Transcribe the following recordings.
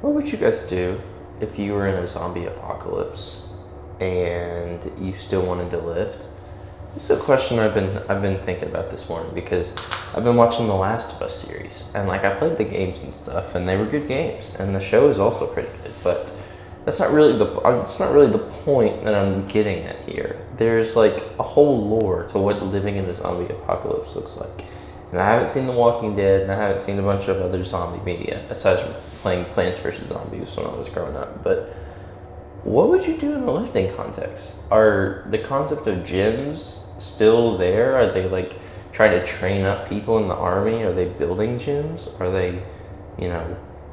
What would you guys do if you were in a zombie apocalypse and you still wanted to lift? It's a question I've been thinking about this morning because I've been watching the Last of Us series, and like I played the games and stuff, and they were good games, and the show is also pretty good. But it's not really the point that I'm getting at here. There's like a whole lore to what living in a zombie apocalypse looks like, and I haven't seen The Walking Dead, and I haven't seen a bunch of other zombie media aside from playing Plants vs Zombies when I was growing up. But what would you do in a lifting context? Are the concept of gyms still there? Are they like trying to train up people in the army? Are they building gyms? Are they,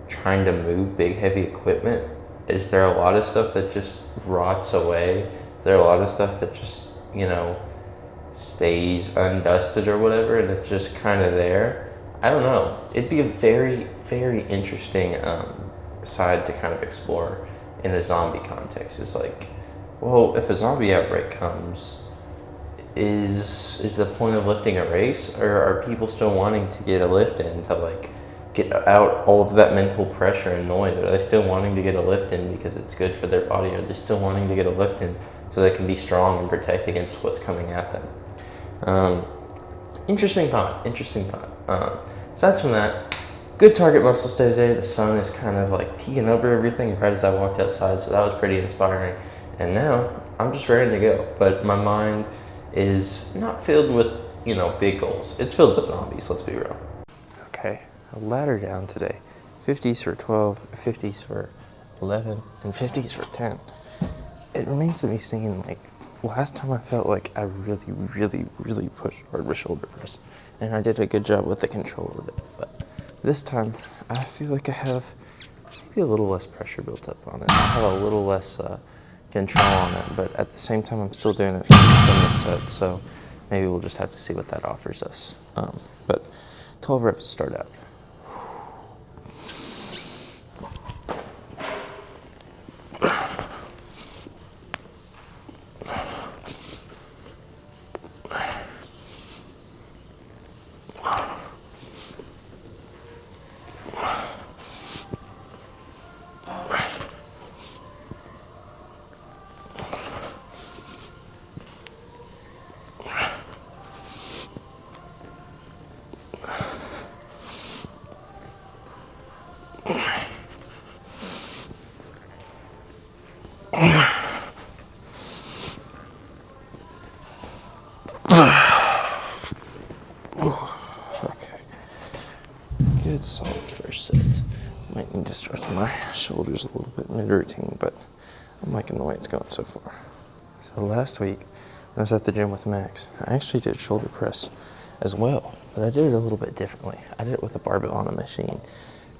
trying to move big heavy equipment? Is there a lot of stuff that just rots away? Is there a lot of stuff that just, stays undusted or whatever and it's just kind of there? I don't know. It'd be a very, very interesting side to kind of explore in a zombie context. Is like, well, if a zombie outbreak comes, is the point of lifting a race, or are people still wanting to get a lift in to like get out all of that mental pressure and noise? Are they still wanting to get a lift in because it's good for their body? Are they still wanting to get a lift in so they can be strong and protect against what's coming at them? Interesting thought. Aside from that, good target muscle stay today. The sun is kind of like peeking over everything right as I walked outside, so that was pretty inspiring. And now I'm just ready to go. But my mind is not filled with, big goals. It's filled with zombies, let's be real. Okay, a ladder down today. 50s for 12, 50s for 11, and 50s for 10. It remains to be seen, like, last time I felt like I really, really, really pushed hard with shoulder press. And I did a good job with the control of it. But this time, I feel like I have maybe a little less pressure built up on it. I have a little less control on it, but at the same time, I'm still doing it from the set, so maybe we'll just have to see what that offers us. But 12 reps to start out. Okay, good solid first set. Might need to stretch my shoulders a little bit mid-routine, but I'm liking the way it's going so far. So last week, when I was at the gym with Max, I actually did shoulder press as well, but I did it a little bit differently. I did it with a barbell on a machine,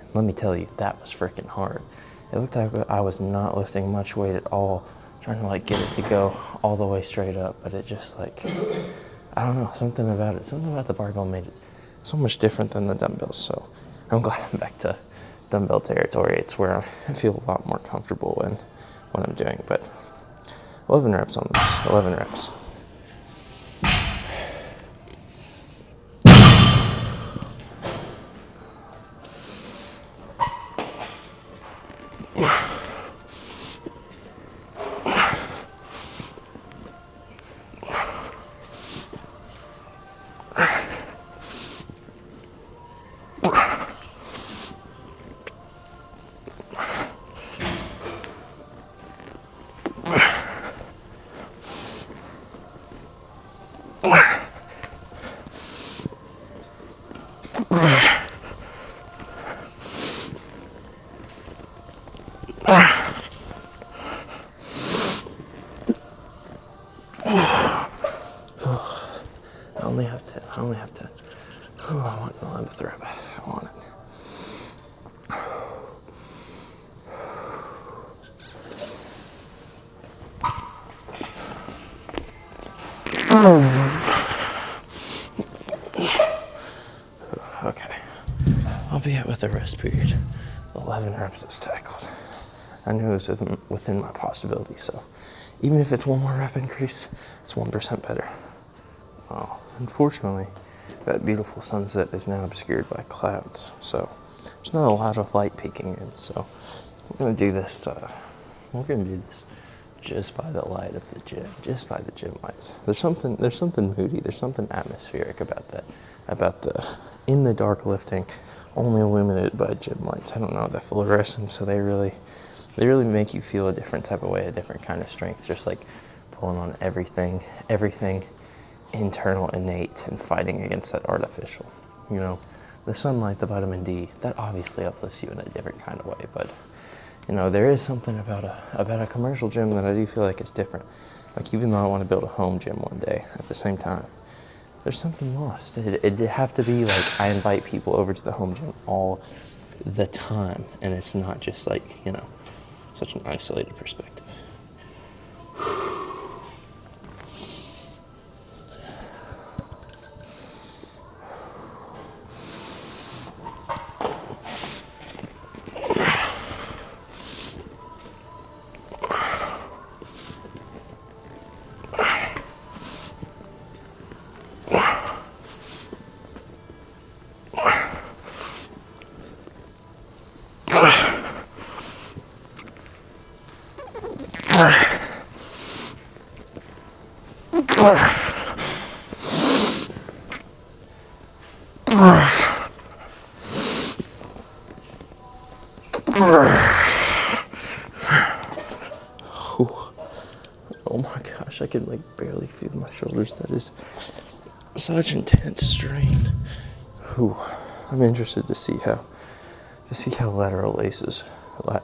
and let me tell you, that was freaking hard. It looked like I was not lifting much weight at all, trying to like get it to go all the way straight up, but it just like, I don't know, something about the barbell made it so much different than the dumbbells. So I'm glad I'm back to dumbbell territory. It's where I feel a lot more comfortable in what I'm doing. But 11 reps on this, 11 reps. I only have 10. Oh, I want the 11th rep. I want it. Okay, I'll be out with the rest period. 11 reps is tackled. I knew it was within my possibility, so even if it's one more rep increase, it's 1% better. Oh, unfortunately, that beautiful sunset is now obscured by clouds, so there's not a lot of light peeking in, so We're gonna do this. We're gonna do this just by the light of the gym, just by the gym lights. There's something moody. There's something atmospheric about that, about the in the dark lifting, only illuminated by gym lights. I don't know, the fluorescence. So they really make you feel a different type of way, a different kind of strength. Just like pulling on everything internal, innate, and fighting against that artificial. You know, the sunlight, the vitamin D, that obviously uplifts you in a different kind of way, but you know, there is something about a commercial gym that I do feel like is different. Like, even though I want to build a home gym one day, at the same time, there's something lost. It'd have to be like I invite people over to the home gym all the time, and it's not just like, you know, such an isolated perspective. Oh my gosh, I can like barely feel my shoulders. That is such intense strain. Whew. I'm interested to see how lateral raises, how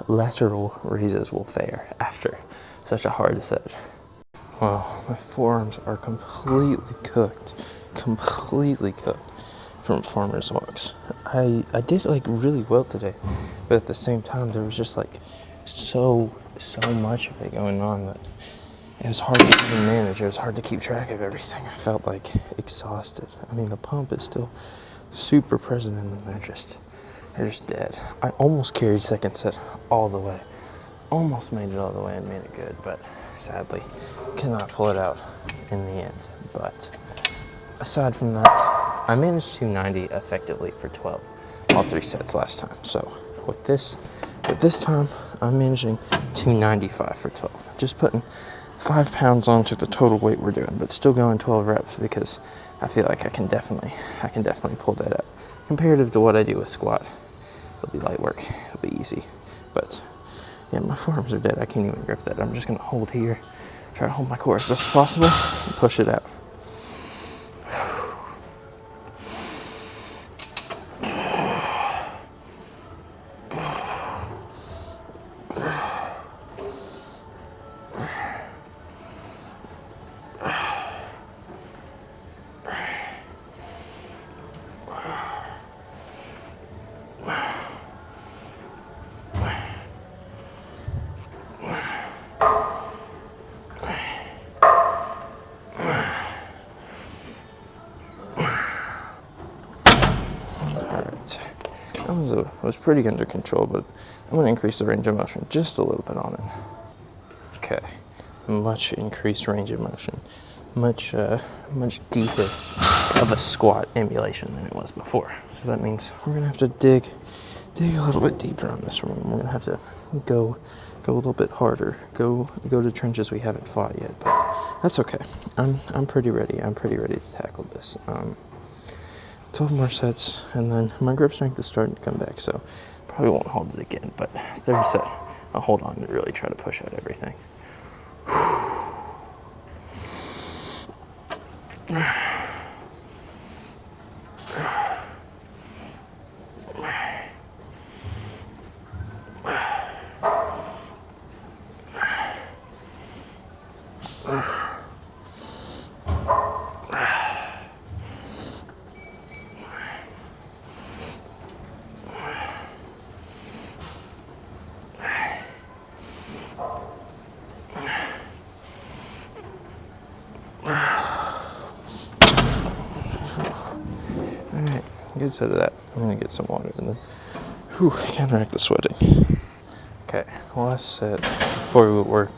lateral raises will fare after such a hard set. Wow, my forearms are completely cooked from farmer's walks. I did like really well today, but at the same time there was just like so much of it going on that it was hard to even manage. It was hard to keep track of everything. I felt like exhausted. I mean, the pump is still super present and they're just dead. I almost carried second set all the way. Almost made it all the way and made it good, but sadly cannot pull it out in the end. But aside from that, I managed 290 effectively for 12, all 3 sets last time. So with this time, I'm managing 295 for 12. Just putting 5 pounds onto the total weight we're doing, but still going 12 reps because I feel like I can definitely pull that up. Comparative to what I do with squat, it'll be light work, it'll be easy. But yeah, my forearms are dead. I can't even grip that. I'm just gonna hold here, try to hold my core as best as possible, and push it out. That was pretty under control, but I'm going to increase the range of motion just a little bit on it. Okay, much increased range of motion, much deeper of a squat emulation than it was before. So that means we're going to have to dig a little bit deeper on this one. We're going to have to go a little bit harder, go to trenches we haven't fought yet, but that's okay. I'm pretty ready. I'm pretty ready to tackle this. 12 more sets, and then my grip strength is starting to come back, so probably won't hold it again, but third set, I'll hold on to really try to push out everything. Alright, good set of that. I'm gonna get some water and then counteract the sweating. Okay, last set before we work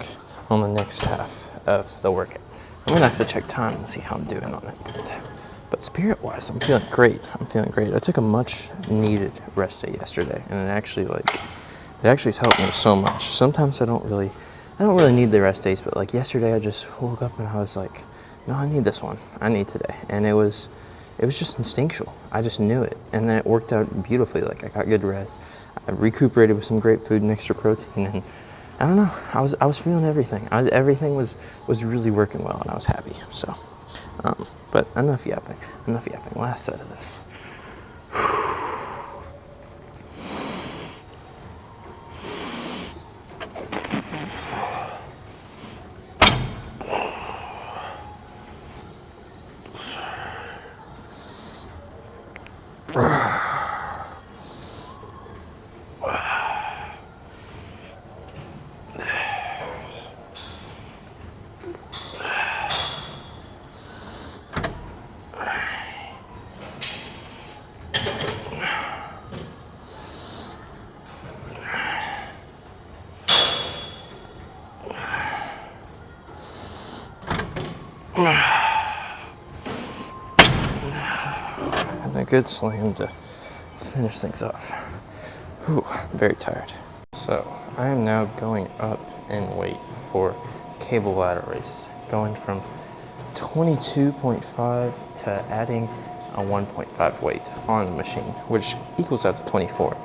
on the next half of the workout. I'm gonna have to check time and see how I'm doing on it. But But spirit-wise, I'm feeling great. I'm feeling great. I took a much-needed rest day yesterday, and it actually has helped me so much. Sometimes I don't really need the rest days, but like yesterday, I just woke up and I was like, no, I need this one. I need today, and it was just instinctual. I just knew it, and then it worked out beautifully. Like I got good rest. I recuperated with some great food and extra protein, and I don't know. I was feeling everything. Everything was really working well, and I was happy. So. But enough yapping. Last set of this. And a good slam to finish things off. Whew, I'm very tired. So I am now going up in weight for cable ladder races, going from 22.5 to adding a 1.5 weight on the machine, which equals out to 24.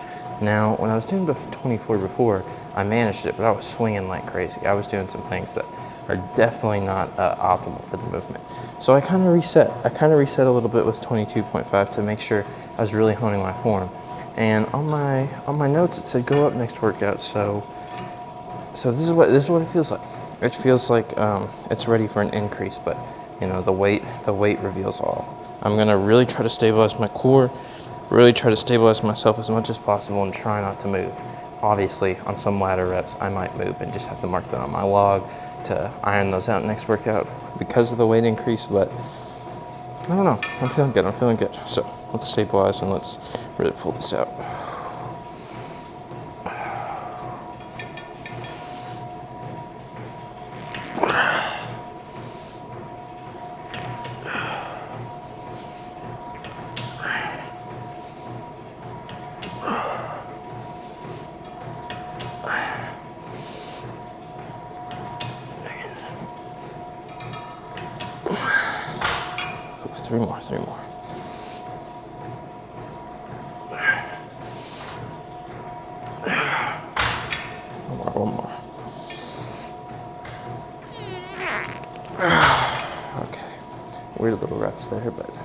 Now, when I was doing 24 before, I managed it, but I was swinging like crazy. I was doing some things that are definitely not optimal for the movement. So I kind of reset. A little bit with 22.5 to make sure I was really honing my form. And on my notes it said go up next workout. So this is what it feels like. It feels like it's ready for an increase, but you know the weight reveals all. I'm gonna really try to stabilize my core, really try to stabilize myself as much as possible, and try not to move. Obviously, on some ladder reps, I might move and just have to mark that on my log to iron those out next workout because of the weight increase. But I don't know. I'm feeling good. So let's stabilize and let's really pull this out. Three more. One more. Okay. Weird little reps there, but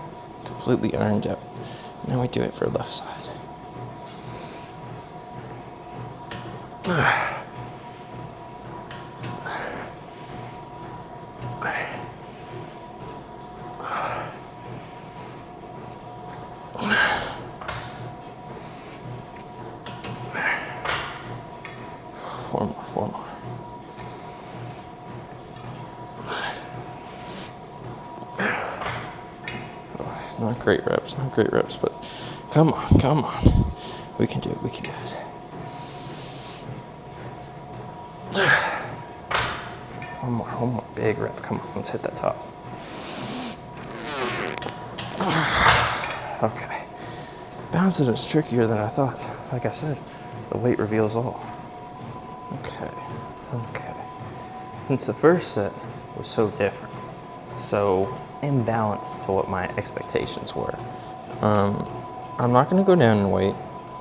completely ironed out. Now we do it for left side. Four more. Not great reps, but come on. We can do it. One more big rep. Come on, let's hit that top. Okay. Bouncing is trickier than I thought. Like I said, the weight reveals all. Okay. Since the first set was so different, so imbalanced to what my expectations were, I'm not going to go down in weight.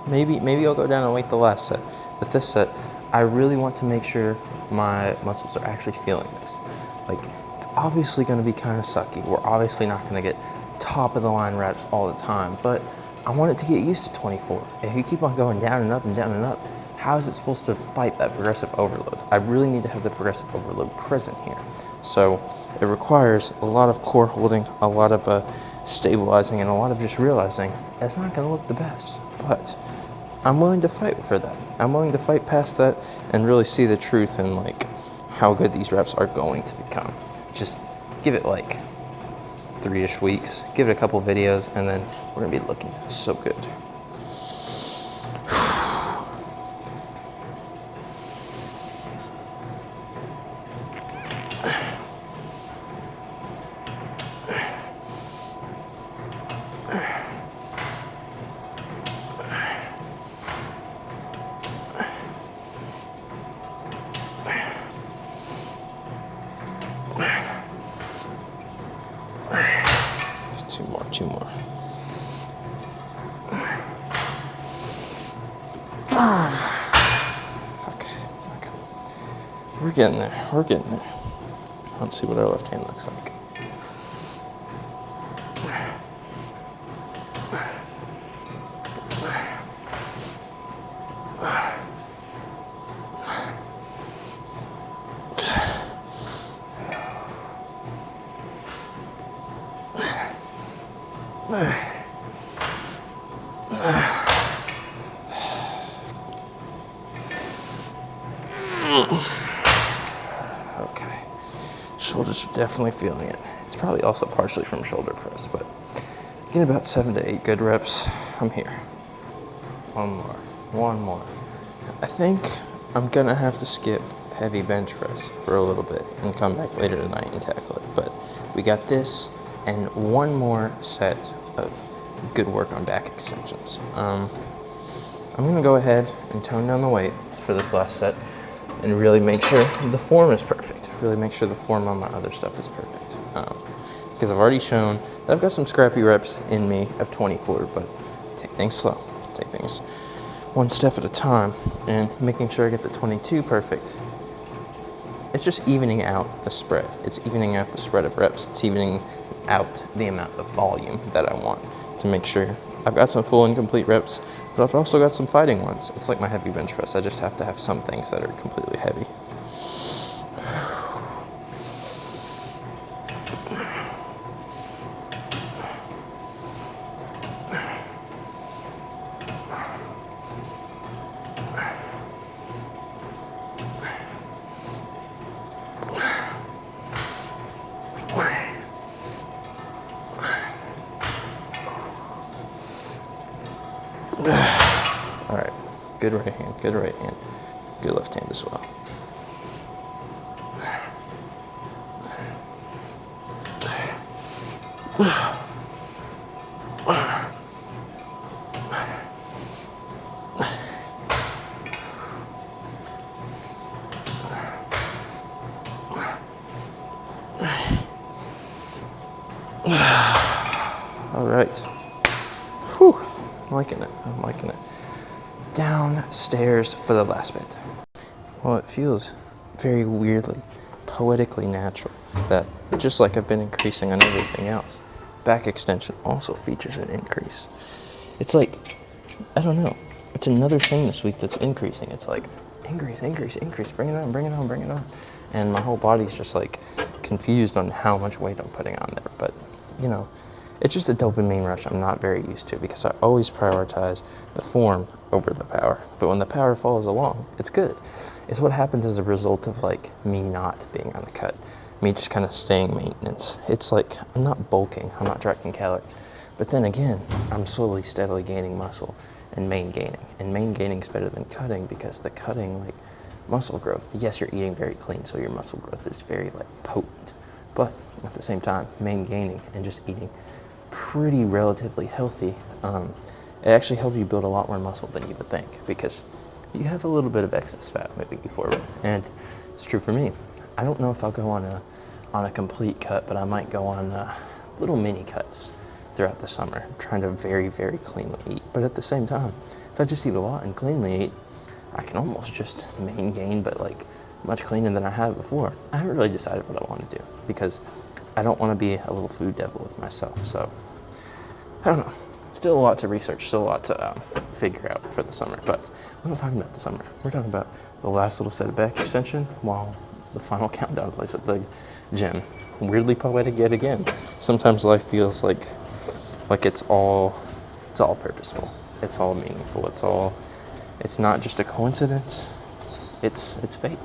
Maybe I'll go down in weight the last set, but this set, I really want to make sure my muscles are actually feeling this. Like, it's obviously going to be kind of sucky. We're obviously not going to get top of the line reps all the time, but I want it to get used to 24. If you keep on going down and up and down and up, how is it supposed to fight that progressive overload? I really need to have the progressive overload present here. So it requires a lot of core holding, a lot of stabilizing, and a lot of just realizing it's not going to look the best. But I'm willing to fight for that. I'm willing to fight past that and really see the truth in like how good these reps are going to become. Just give it like 3-ish weeks, give it a couple videos, and then we're going to be looking so good. Okay. We're getting there. Let's see what our left hand looks like. Okay, shoulders are definitely feeling it. It's probably also partially from shoulder press, but getting about 7 to 8 good reps. I'm here. One more. I think I'm gonna have to skip heavy bench press for a little bit and come back later tonight and tackle it. But we got this and one more set of good work on back extensions. I'm gonna go ahead and tone down the weight for this last set and really make sure the form is perfect. Really make sure the form on my other stuff is perfect. Because I've already shown that I've got some scrappy reps in me of 24, but take things slow. Take things one step at a time and making sure I get the 22 perfect. It's just evening out the spread. It's evening out the spread of reps. It's evening out the amount of volume that I want to make sure I've got some full and complete reps, but I've also got some fighting ones. It's like my heavy bench press. I just have to have some things that are completely heavy. All right, good right hand, good left hand as well. All right. Whew. I'm liking it. Downstairs for the last bit. Well, it feels very weirdly, poetically natural that just like I've been increasing on everything else, back extension also features an increase. It's like, I don't know, it's another thing this week that's increasing. It's like, increase, bring it on. And my whole body's just like confused on how much weight I'm putting on there. But, you know, it's just a dopamine rush I'm not very used to because I always prioritize the form over the power. But when the power follows along, it's good. It's what happens as a result of like me not being on the cut, me just kind of staying maintenance. It's like I'm not bulking, I'm not tracking calories. But then again, I'm slowly, steadily gaining muscle and main gaining. And main gaining is better than cutting because the cutting, like muscle growth, yes, you're eating very clean, so your muscle growth is very like potent. But at the same time, main gaining and just eating pretty relatively healthy, it actually helps you build a lot more muscle than you would think because you have a little bit of excess fat moving you forward. And it's true for me. I don't know if I'll go on a complete cut, but I might go on little mini cuts throughout the summer, trying to very, very cleanly eat. But at the same time, if I just eat a lot and cleanly eat, I can almost just main gain, but like much cleaner than I have before. I haven't really decided what I want to do because I don't want to be a little food devil with myself. So I don't know. Still a lot to research, still a lot to figure out for the summer. But we're not talking about the summer. We're talking about the last little set of back extension while the final countdown plays at the gym. Weirdly poetic yet again. Sometimes life feels like it's all purposeful. It's all meaningful. It's not just a coincidence. It's fate.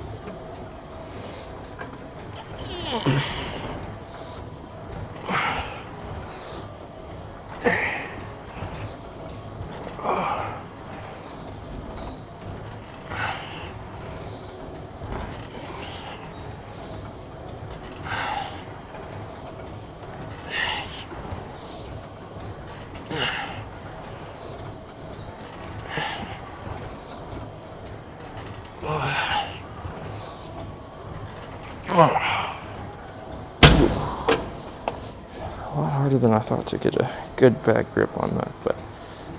A lot harder than I thought to get a good back grip on that, but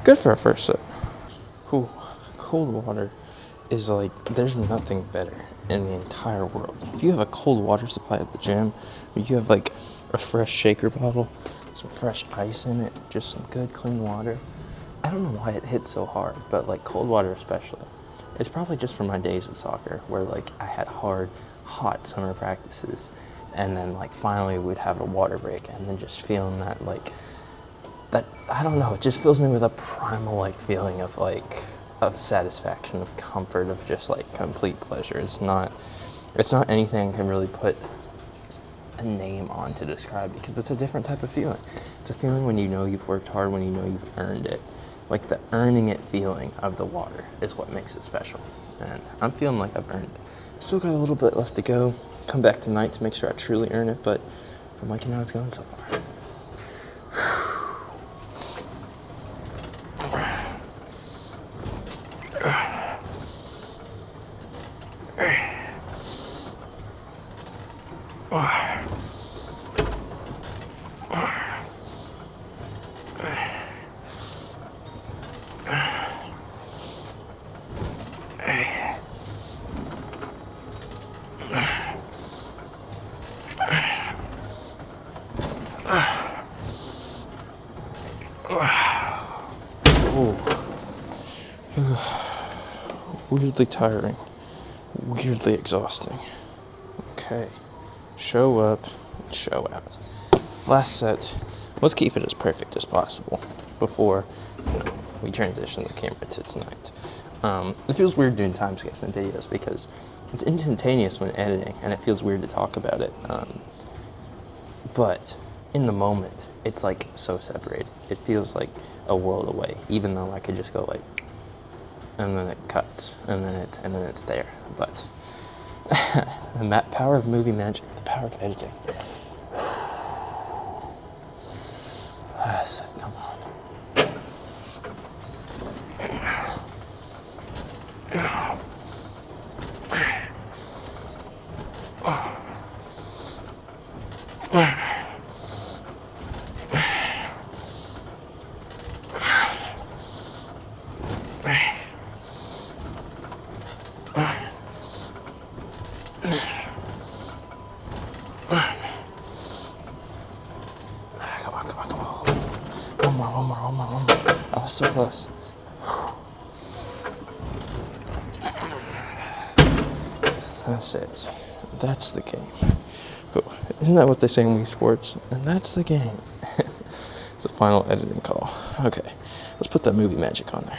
good for a first set. Cool. cold water is like, there's nothing better in the entire world. If you have a cold water supply at the gym, or you have like a fresh shaker bottle, some fresh ice in it, just some good clean water. I don't know why it hits so hard, but like cold water especially. It's probably just from my days of soccer where like I had hard, hot summer practices, and then like finally we'd have a water break, and then just feeling that, I don't know, it just fills me with a primal like feeling of like, of satisfaction, of comfort, of just like complete pleasure. It's not anything I can really put a name on to describe, because it's a different type of feeling. It's a feeling when you know you've worked hard, when you know you've earned it. Like the earning it feeling of the water is what makes it special. And I'm feeling like I've earned it. Still got a little bit left to go. Come back tonight to make sure I truly earn it, but I'm liking how it's going so far. Weirdly tiring, weirdly exhausting. Okay, show up, show out. Last set, let's keep it as perfect as possible before we transition the camera to tonight. It feels weird doing time skips in videos because it's instantaneous when editing, and it feels weird to talk about it. But in the moment, it's like so separated. It feels like a world away, even though I could just go like, and then it cuts, and then it's there. But the power of movie magic, the power of editing. So, come on. One more. I was so close. That's it. That's the game. Isn't that what they say in Wii Sports? And that's the game. It's a final editing call. Okay, let's put that movie magic on there.